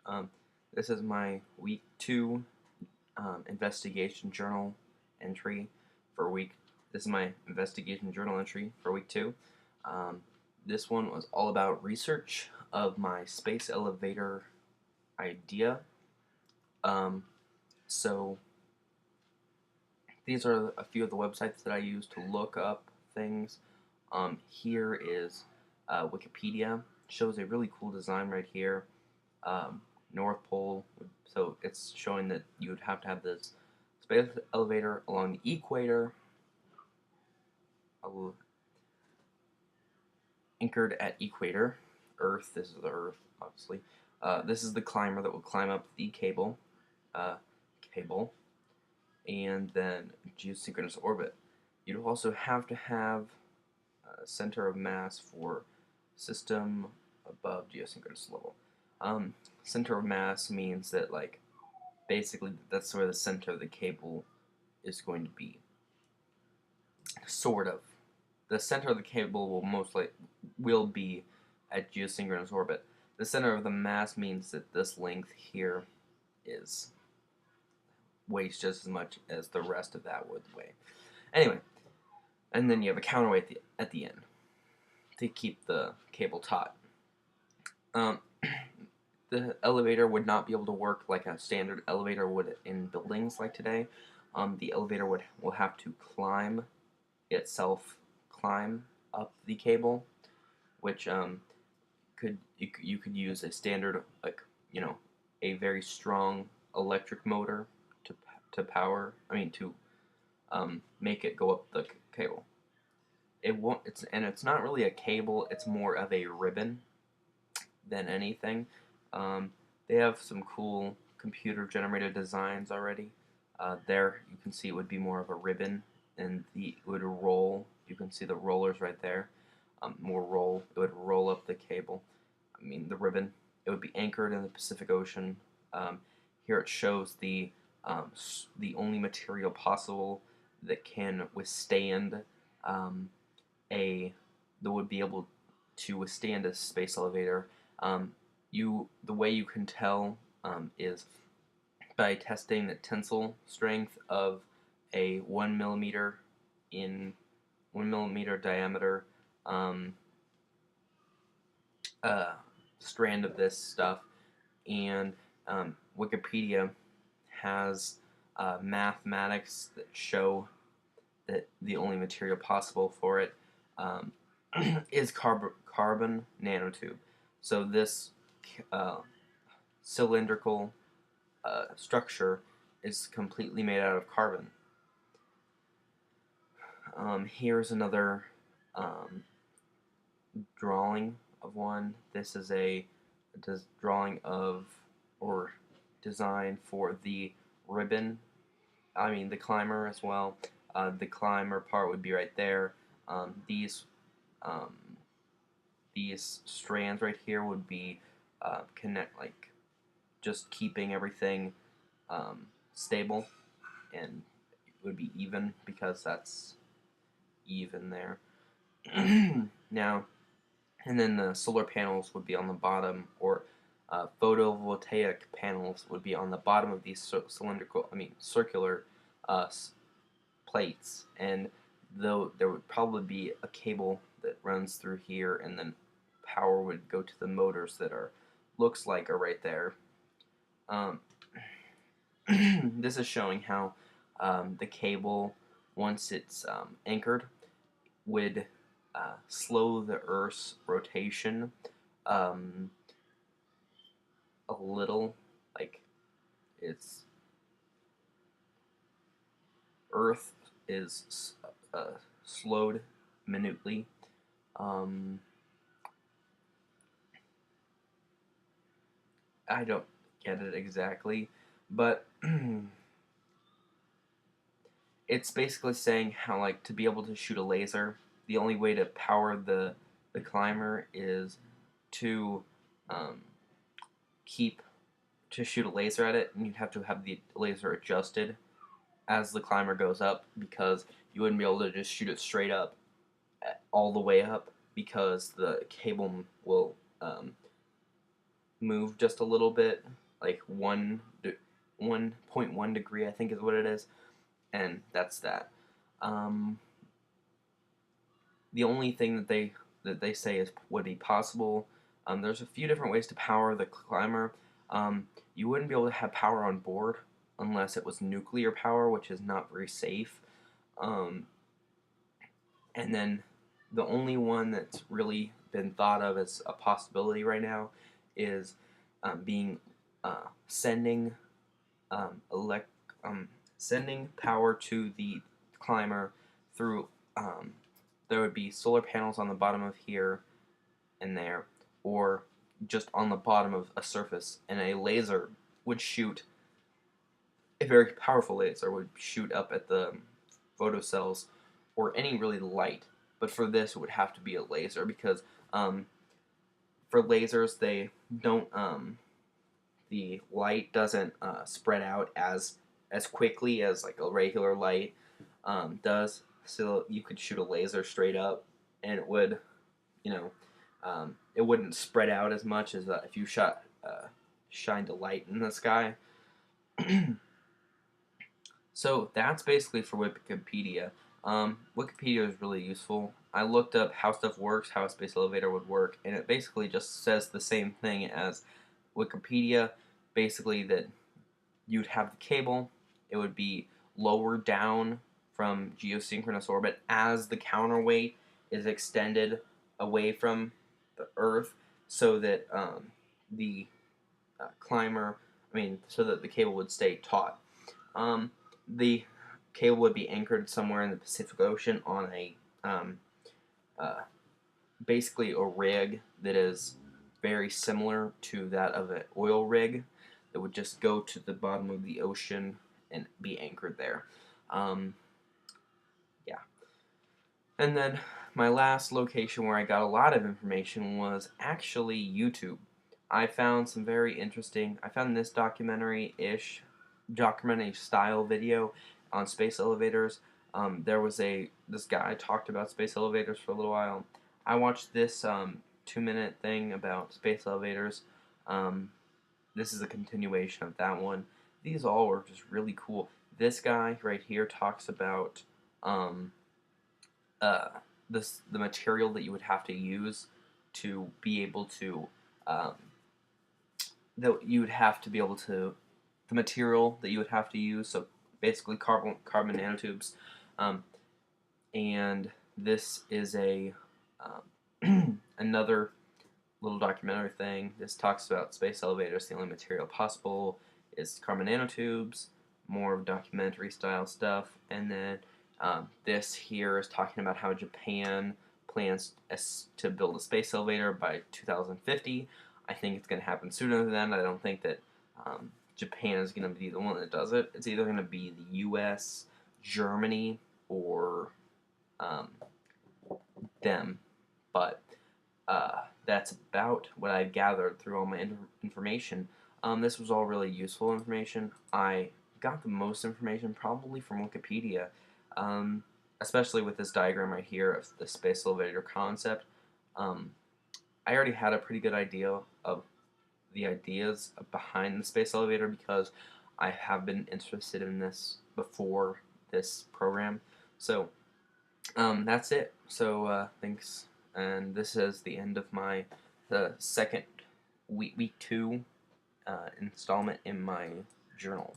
Um, this is my week 2 investigation journal entry for week. This is my investigation journal entry for week 2. Um, this one was all about research of my space elevator idea. Um, so these are a few of the websites that I use to look up things. Here is Wikipedia. Shows a really cool design right here. Um, North Pole. So it's showing that you would have to have this space elevator along the equator, anchored at equator. Earth. This is the Earth, obviously. This is the climber that will climb up the uh, cable, and then geosynchronous orbit. You'd also have to have a center of mass for system above geosynchronous level. Center of mass means that basically that's where the center of the cable is going to be. Sort of. The center of the cable will be at geosynchronous orbit. The center of the mass means that this length here is weighs just as much as the rest of that would weigh. Anyway, and then you have a counterweight at the end to keep the cable taut. Um, the elevator would not be able to work like a standard elevator would in buildings like today. The elevator will have to climb up the cable, which you could use a standard a very strong electric motor to power. To make it go up the cable. It won't. It's not really a cable. It's more of a ribbon than anything. Um, they have some cool computer generated designs already. There you can see it would be more of a ribbon, and it would roll. You can see the rollers right there. More roll. It would roll up the cable. The ribbon. It would be anchored in the Pacific Ocean. Here it shows the only material possible that can withstand a that would be able to withstand a space elevator. The way you can tell is by testing the tensile strength of a 1 millimeter in 1 millimeter diameter um, strand of this stuff, and Wikipedia has mathematics that show that the only material possible for it is carbon nanotube. So this uh, cylindrical structure is completely made out of carbon. Here's another um, drawing of one. This is a drawing of or design for the ribbon. The climber as well. The climber part would be right there. Um, these um, these strands right here would be just keeping everything stable, and it would be even because that's even there. Now, and then the solar panels would be on the bottom, or photovoltaic panels would be on the bottom of these circular uh, plates, and though there would probably be a cable that runs through here, and then power would go to the motors that are right there. Um, this is showing how the cable, once it's anchored, would slow the Earth's rotation um, a little. Like it's Earth is slowed minutely. Um, I don't get it exactly, but it's basically saying how to be able to shoot a laser, the only way to power the climber is to um, keep to shoot a laser at it, and you'd have to have the laser adjusted as the climber goes up, because you wouldn't be able to just shoot it straight up all the way up, because the cable will move just a little bit, like 1.1 degree, I think is what it is, and that's that. Um, the only thing that they say is would be possible. There's a few different ways to power the climber. You wouldn't be able to have power on board unless it was nuclear power, which is not very safe. Um, and then the only one that's really been thought of as a possibility right now is being sending elect sending power to the climber through. There would be solar panels on the bottom of here and there, or just on the bottom of a surface, and a laser would shoot. A very powerful laser would shoot up at the photocells or any really light. But for this, it would have to be a laser because for lasers, they don't. The light doesn't spread out as quickly as like a regular light does. So you could shoot a laser straight up, and it would, you know, it wouldn't spread out as much as if you shined a light in the sky. So that's basically for Wikipedia. Wikipedia is really useful. I looked up how stuff works, how a space elevator would work, and it basically just says the same thing as Wikipedia. Basically, that you'd have the cable, it would be lower down from geosynchronous orbit as the counterweight is extended away from the Earth, so that the climber, so that the cable would stay taut. The cable would be anchored somewhere in the Pacific Ocean on a uh, basically a rig that is very similar to that of an oil rig that would just go to the bottom of the ocean and be anchored there. Um, yeah. And then my last location where I got a lot of information was actually YouTube. I found some very interesting. I found this documentary style video on space elevators. There was this guy talked about space elevators for a little while. I watched this 2-minute thing about space elevators. Um, this is a continuation of that one. These all were just really cool. This guy right here talks about um, uh, the material that you would have to use to be able to um, that you would have to be able to the material that you would have to use. So basically, carbon nanotubes, um, and this is a another little documentary thing. This talks about space elevators. The only material possible is carbon nanotubes. More of documentary style stuff, and then this here is talking about how Japan plans to build a space elevator by 2050. I think it's going to happen sooner than that. I don't think that Japan is going to be the one that does it. It's either going to be the U.S., Germany, or um, them. But that's about what I've gathered through all my information. This was all really useful information. I got the most information probably from Wikipedia, especially with this diagram right here of the space elevator concept. Um, I already had a pretty good idea of the ideas behind the space elevator because I have been interested in this before this program. So that's it. So thanks, and this is the end of the second week 2 installment in my journal.